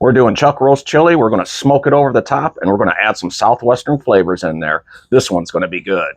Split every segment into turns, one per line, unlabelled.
We're doing chuck roast chili. We're going to smoke it over the top, and we're going to add some Southwestern flavors in there. This one's going to be good.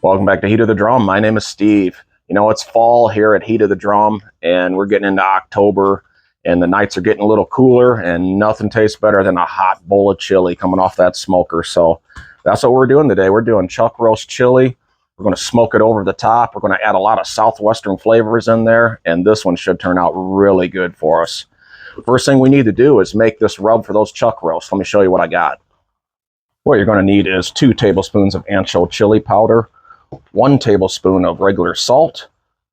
Welcome back to Heat of the Drum. My name is Steve. You know, it's fall here at Heat of the Drum, and we're getting into October, and the nights are getting a little cooler, and nothing tastes better than a hot bowl of chili coming off that smoker. So that's what we're doing today. We're doing chuck roast chili. We're going to smoke it over the top. We're going to add a lot of Southwestern flavors in there, and this one should turn out really good for us. First thing we need to do is make this rub for those chuck roasts. Let me show you what I got. What you're going to need is 2 tablespoons of Ancho Chili Powder, 1 tablespoon of regular salt,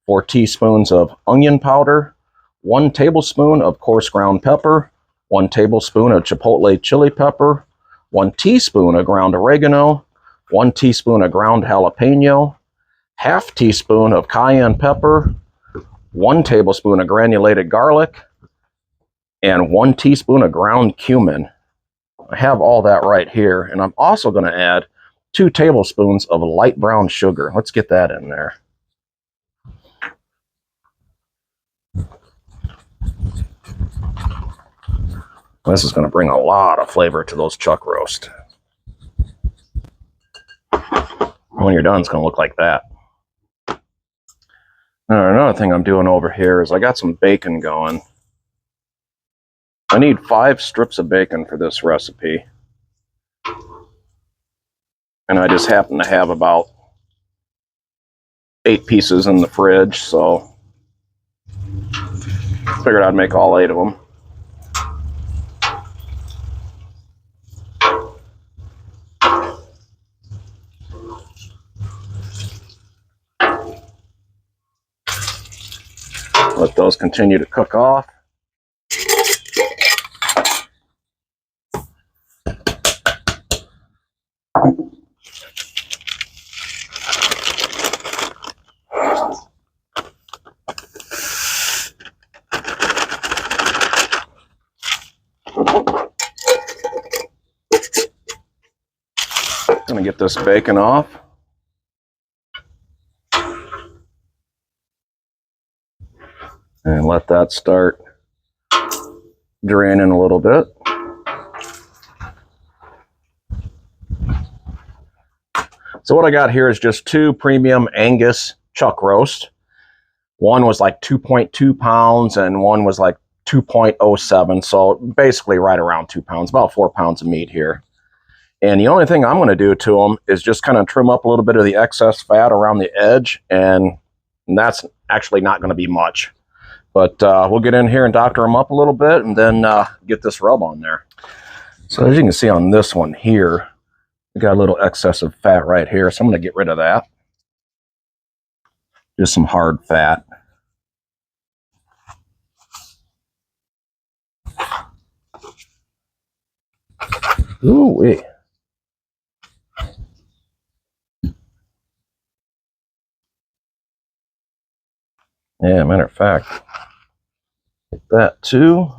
4 teaspoons of onion powder, 1 tablespoon of coarse ground pepper, 1 tablespoon of Chipotle Chili Pepper, 1 teaspoon of ground oregano, 1 teaspoon of ground jalapeno, ½ teaspoon of cayenne pepper, 1 tablespoon of granulated garlic, and 1 teaspoon of ground cumin. I have all that right here, and I'm also going to add 2 tablespoons of light brown sugar. Let's get that in there. This is going to bring a lot of flavor to those chuck roast. When you're done, it's going to look like that. Now, another thing I'm doing over here is I got some bacon going. I need 5 strips of bacon for this recipe. And I just happen to have about 8 pieces in the fridge, so figured I'd make all 8 of them. Let those continue to cook off. Gonna get this bacon off. And let that start draining a little bit. So what I got here is just 2 premium Angus chuck roast. One was like 2.2 pounds and one was like 2.07. So basically right around 2 pounds, about 4 pounds of meat here. And the only thing I'm going to do to them is just kind of trim up a little bit of the excess fat around the edge. And that's actually not going to be much. But we'll get in here and doctor them up a little bit and then get this rub on there. So as you can see on this one here, we got a little excess of fat right here. So I'm going to get rid of that. Just some hard fat. Ooh-wee. Yeah, matter of fact, get that too.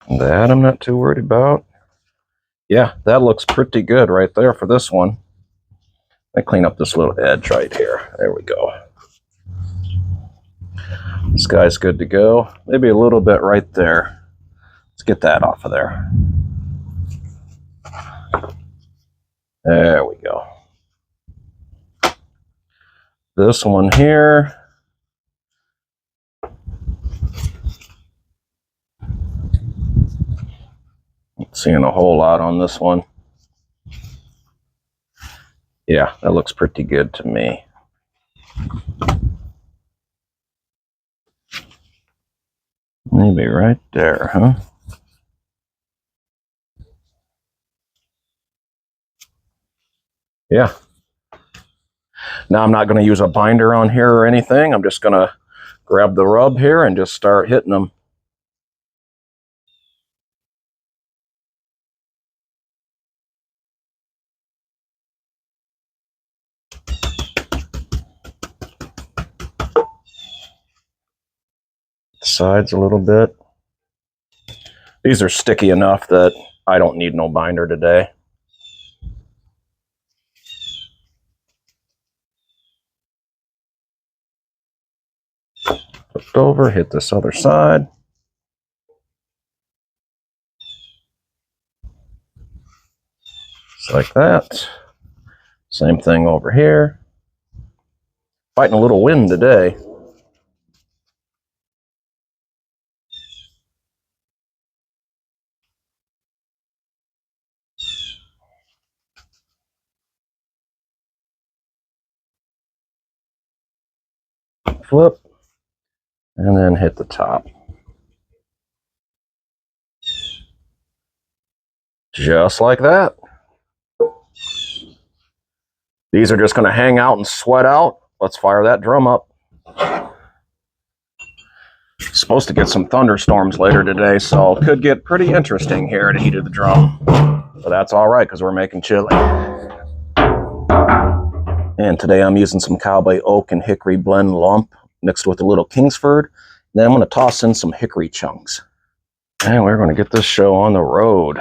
That I'm not too worried about. Yeah, that looks pretty good right there for this one. I clean up this little edge right here. There we go. This guy's good to go. Maybe a little bit right there. Let's get that off of there. There we go. This one here. Not seeing a whole lot on this one. Yeah, that looks pretty good to me. Maybe right there, huh? Yeah. Now I'm not going to use a binder on here or anything. I'm just going to grab the rub here and just start hitting them. sides a little bit. These are sticky enough that I don't need no binder today. Flipped over, hit this other side. Just like that. Same thing over here. Fighting a little wind today. Flip, and then hit the top. Just like that. These are just going to hang out and sweat out. Let's fire that drum up. Supposed to get some thunderstorms later today, so it could get pretty interesting here at Heat of the Drum. But that's all right, because we're making chili. And today I'm using some cowboy oak and hickory blend lump mixed with a little Kingsford. Then I'm going to toss in some hickory chunks. And we're going to get this show on the road.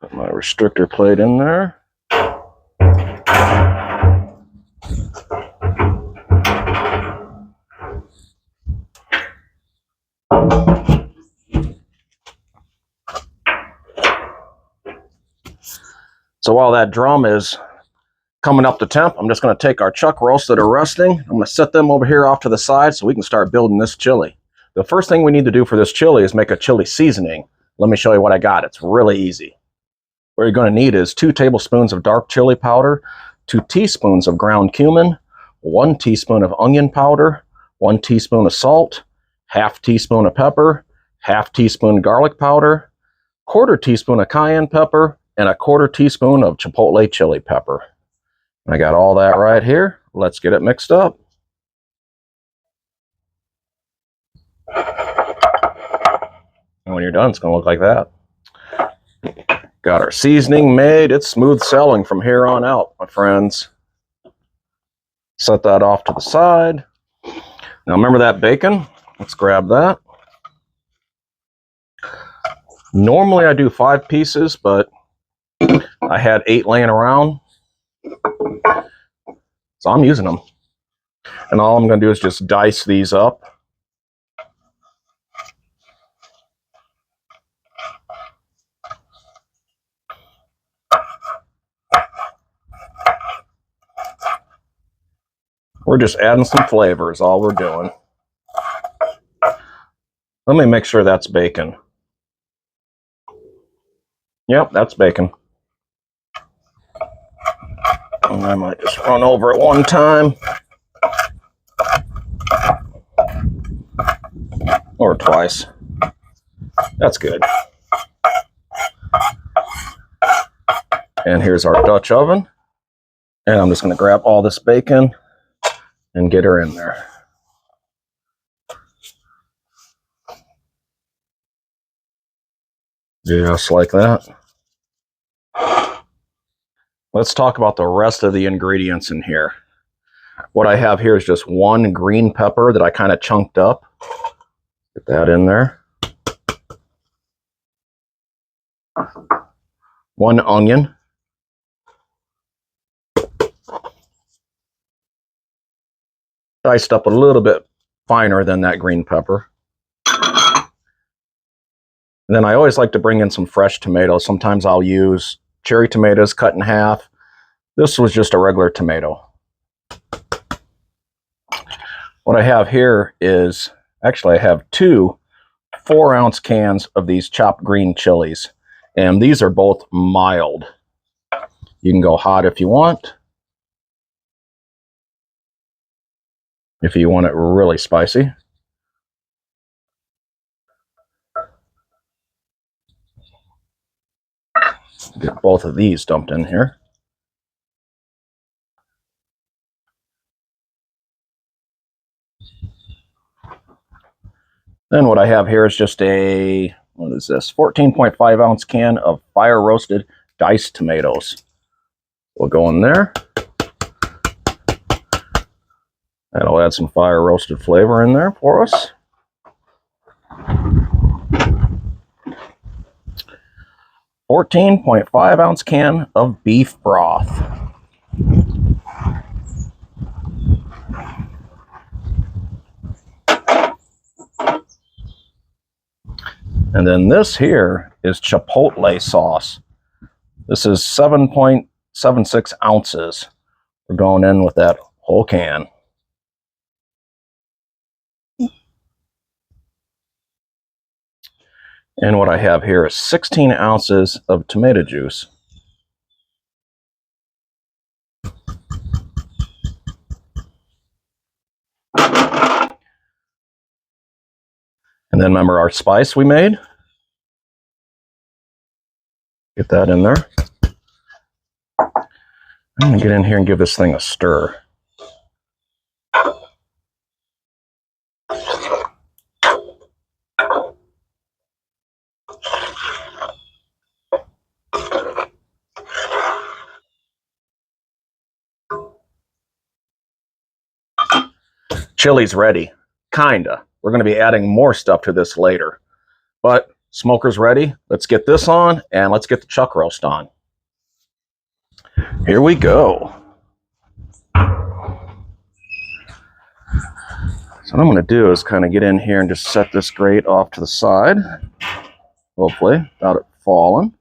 Put my restrictor plate in there. So while that drum is coming up to temp, I'm just going to take our chuck roasts that are resting. I'm going to set them over here off to the side so we can start building this chili. The first thing we need to do for this chili is make a chili seasoning. Let me show you what I got. It's really easy. What you're going to need is 2 tablespoons of dark chili powder, 2 teaspoons of ground cumin, 1 teaspoon of onion powder, 1 teaspoon of salt, half teaspoon of pepper, half teaspoon garlic powder, 1/4 teaspoon of cayenne pepper, and 1/4 teaspoon of Chipotle Chili Pepper. I got all that right here. Let's get it mixed up. And when you're done, it's going to look like that. Got our seasoning made. It's smooth sailing from here on out, my friends. Set that off to the side. Now remember that bacon? Let's grab that. Normally I do 5 pieces, but I had 8 laying around. So I'm using them. And all I'm going to do is just dice these up. We're just adding some flavor is all we're doing. Let me make sure that's bacon. Yep, that's bacon. And I might just run over it one time. Or twice. That's good. And here's our Dutch oven. And I'm just going to grab all this bacon and get her in there. Just like that. Let's talk about the rest of the ingredients in here. What I have here is just 1 green pepper that I kind of chunked up. Get that in there. 1 onion. Diced up a little bit finer than that green pepper. And then I always like to bring in some fresh tomatoes. Sometimes I'll use cherry tomatoes cut in half. This was just a regular tomato. What I have here is, actually I have 2 4-ounce cans of these chopped green chilies. And these are both mild. You can go hot if you want. If you want it really spicy. Get both of these dumped in here. Then what I have here is just a, what is this, 14.5 ounce can of Fire Roasted Diced Tomatoes. We'll go in there. That'll add some fire roasted flavor in there for us. .5 ounce can of beef broth. And then this here is Chipotle sauce. This is 7.76 ounces. We're going in with that whole can. And what I have here is 16 ounces of tomato juice. And then remember our spice we made? Get that in there. I'm going to get in here and give this thing a stir. Chili's ready. Kinda. We're going to be adding more stuff to this later. But smoker's ready. Let's get this on and let's get the chuck roast on. Here we go. So what I'm going to do is kind of get in here and just set this grate off to the side. Hopefully, without it falling.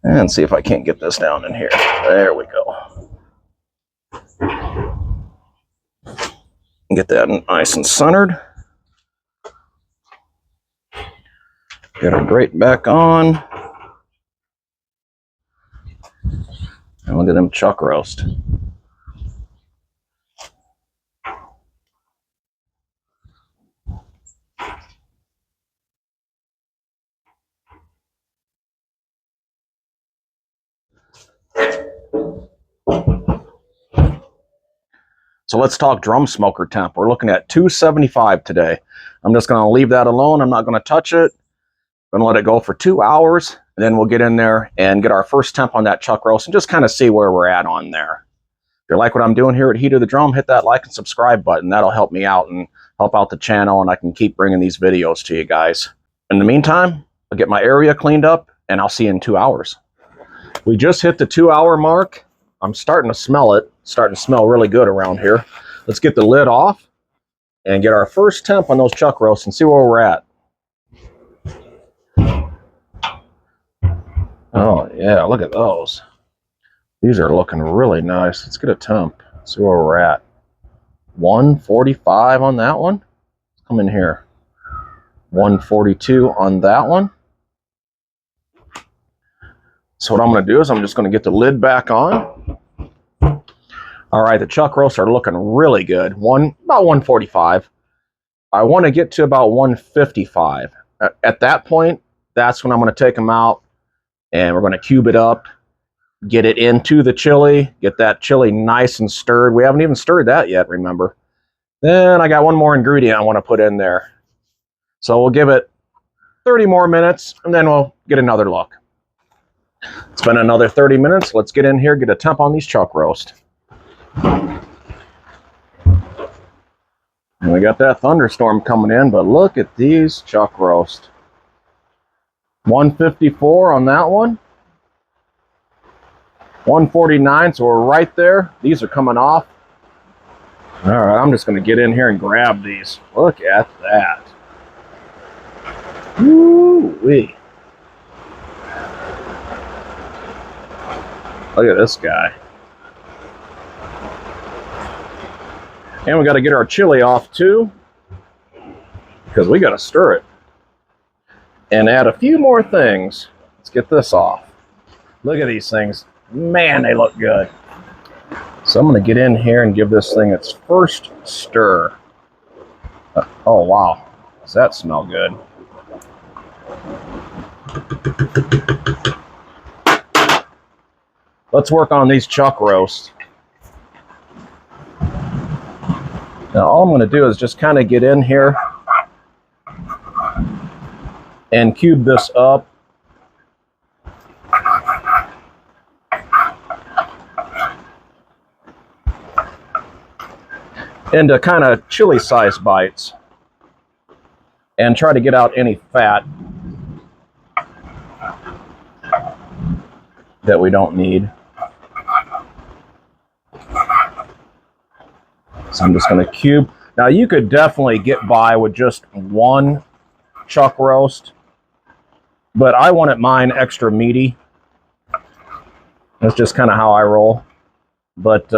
And see if I can't get this down in here. There we go. Get that nice and centered. Get our grate back on. And look at them chuck roast. So let's talk drum smoker temp. We're looking at 275 today. I'm just going to leave that alone. I'm not going to touch it. I'm going to let it go for 2 hours. And then we'll get in there and get our first temp on that chuck roast and just kind of see where we're at on there. If you like what I'm doing here at Heat of the Drum, hit that like and subscribe button. That'll help me out and help out the channel, and I can keep bringing these videos to you guys. In the meantime, I'll get my area cleaned up and I'll see you in 2 hours. We just hit the 2 hour mark. I'm starting to smell it. It's starting to smell really good around here. Let's get the lid off and get our first temp on those chuck roasts and see where we're at. Oh yeah, look at those. These are looking really nice. Let's get a temp. See where we're at. 145 on that one. Let's come in here. 142 on that one. So what I'm going to do is I'm just going to get the lid back on. All right, the chuck roasts are looking really good. About 145. I want to get to about 155. At that point, that's when I'm going to take them out and we're going to cube it up, get it into the chili, get that chili nice and stirred. We haven't even stirred that yet, remember. Then I got one more ingredient I want to put in there. So we'll give it 30 more minutes and then we'll get another look. It's been another 30 minutes. Let's get in here, get a temp on these chuck roast. And we got that thunderstorm coming in, but look at these chuck roast. 154 on that one. 149, so we're right there. These are coming off. All right, I'm just going to get in here and grab these. Look at that. Woo-wee. Look at this guy. And we got to get our chili off too, because we got to stir it and add a few more things. Let's get this off. Look at these things. Man, they look good. So I'm going to get in here and give this thing its first stir. Oh, wow. Does that smell good? Let's work on these chuck roasts. Now all I'm going to do is just kind of get in here and cube this up. Into kind of chili size bites and try to get out any fat that we don't need. So I'm just going to cube. Now you could definitely get by with just one chuck roast, but I wanted mine extra meaty. That's just kind of how I roll. But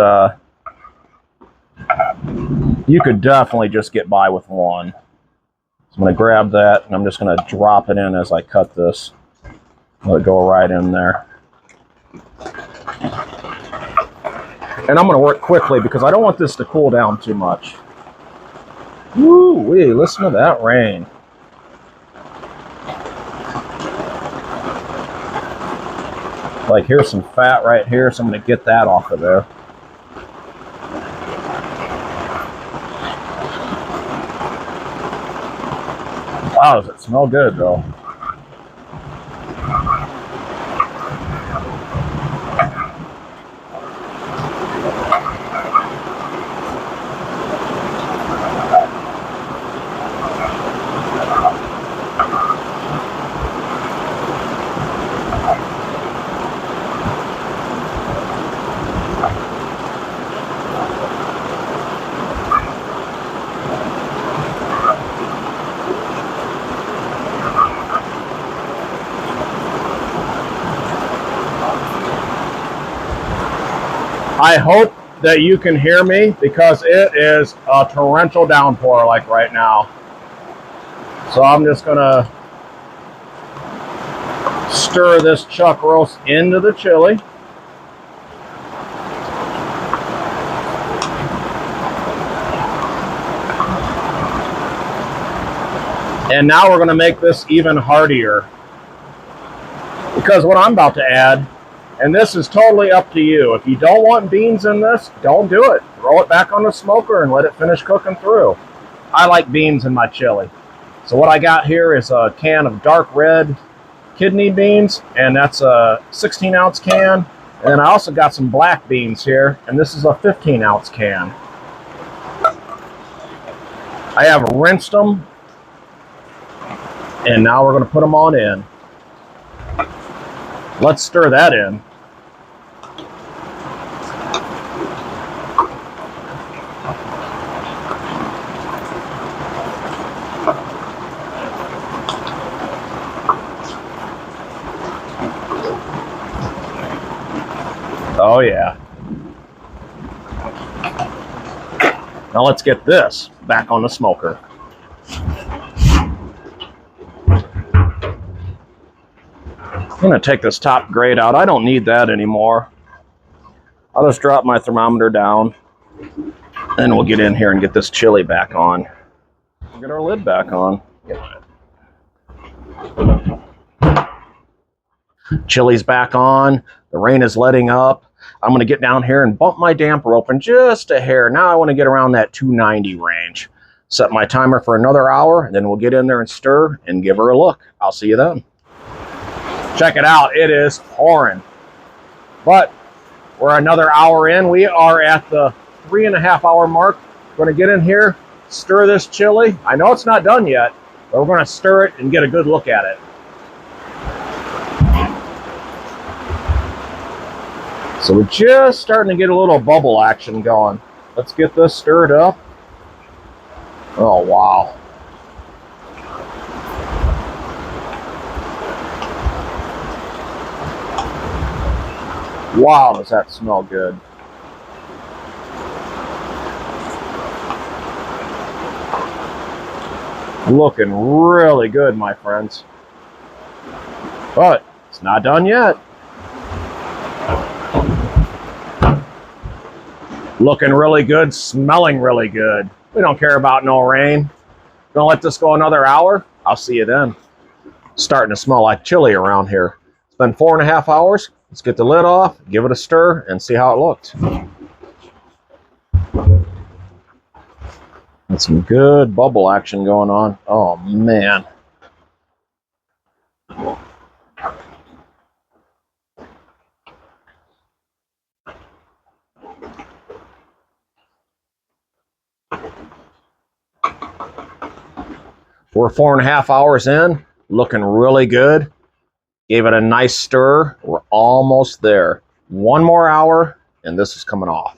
you could definitely just get by with one. So I'm going to grab that and I'm just going to drop it in as I cut this. Let it go right in there. And I'm going to work quickly because I don't want this to cool down too much. Woo-wee, listen to that rain. Like, here's some fat right here, so I'm going to get that off of there. Wow, does it smell good, though? I hope that you can hear me because it is a torrential downpour like right now. So I'm just gonna stir this chuck roast into the chili. And now we're gonna make this even heartier. Because what I'm about to add, and this is totally up to you. If you don't want beans in this, don't do it. Throw it back on the smoker and let it finish cooking through. I like beans in my chili. So what I got here is a can of dark red kidney beans, and that's a 16-ounce can. And then I also got some black beans here, and this is a 15-ounce can. I have rinsed them, and now we're going to put them on in. Let's stir that in. Oh yeah. Now let's get this back on the smoker. I'm going to take this top grate out. I don't need that anymore. I'll just drop my thermometer down and we'll get in here and get this chili back on. We'll get our lid back on. Chili's back on. The rain is letting up. I'm going to get down here and bump my damper open just a hair. Now I want to get around that 290 range. Set my timer for another hour, and then we'll get in there and stir and give her a look. I'll see you then. Check it out. It is pouring. But we're another hour in. We are at the 3.5 hour mark. We're going to get in here, stir this chili. I know it's not done yet, but we're going to stir it and get a good look at it. So we're just starting to get a little bubble action going. Let's get this stirred up. Oh, wow. Wow, does that smell good. Looking really good, my friends. But it's not done yet. Looking really good, smelling really good. We don't care about no rain. Gonna let this go another hour. I'll see you then. Starting to smell like chili around here. It's been 4.5 hours. Let's get the lid off, give it a stir, and see how it looked. That's some good bubble action going on. Oh man. We're 4.5 hours in, looking really good. Gave it a nice stir. We're almost there. 1 more hour, and this is coming off.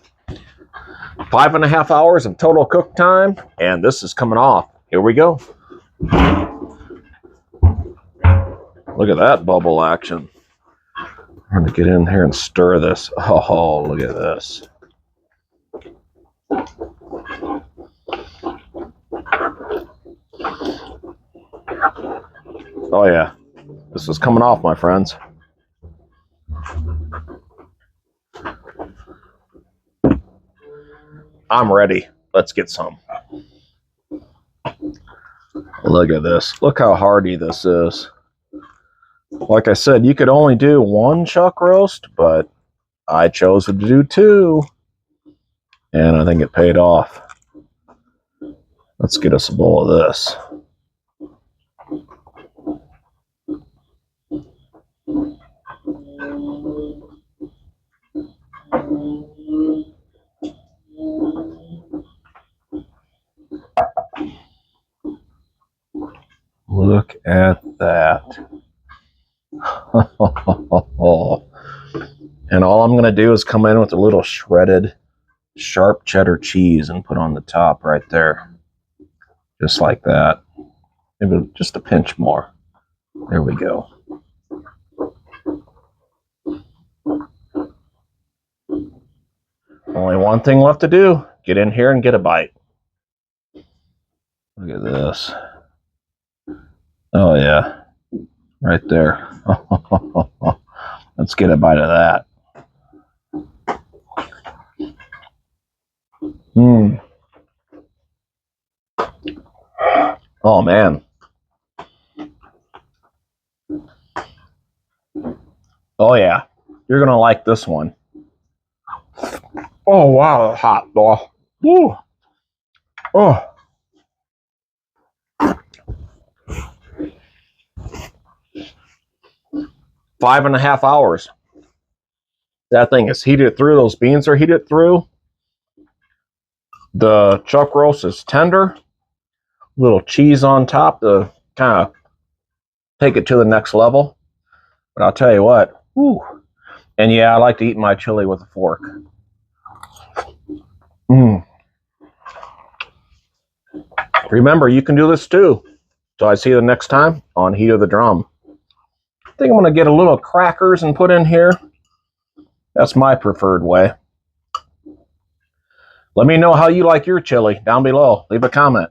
5.5 hours of total cook time, and this is coming off. Here we go. Look at that bubble action. I'm going to get in here and stir this. Oh, look at this. Oh yeah, this is coming off, my friends. I'm ready. Let's get some. Look at this. Look how hearty this is. Like I said, you could only do 1 chuck roast, but I chose to do 2. And I think it paid off. Let's get us a bowl of this. Look at that. And all I'm going to do is come in with a little shredded sharp cheddar cheese and put on the top right there. Just like that. Maybe just a pinch more. There we go. Only one thing left to do. Get in here and get a bite. Look at this. Oh yeah. Right there. Let's get a bite of that. Oh man. Oh yeah. You're gonna like this one. Oh wow, hot ball. Woo. Oh. Five and a half hours. That thing is heated through. Those beans are heated through. The chuck roast is tender. Little cheese on top to kind of take it to the next level. But I'll tell you what. Whew. And yeah, I like to eat my chili with a fork. Remember, you can do this too. So I see you the next time on Heat of the Drum. I think I'm going to get a little crackers and put in here. That's my preferred way. Let me know how you like your chili down below. Leave a comment.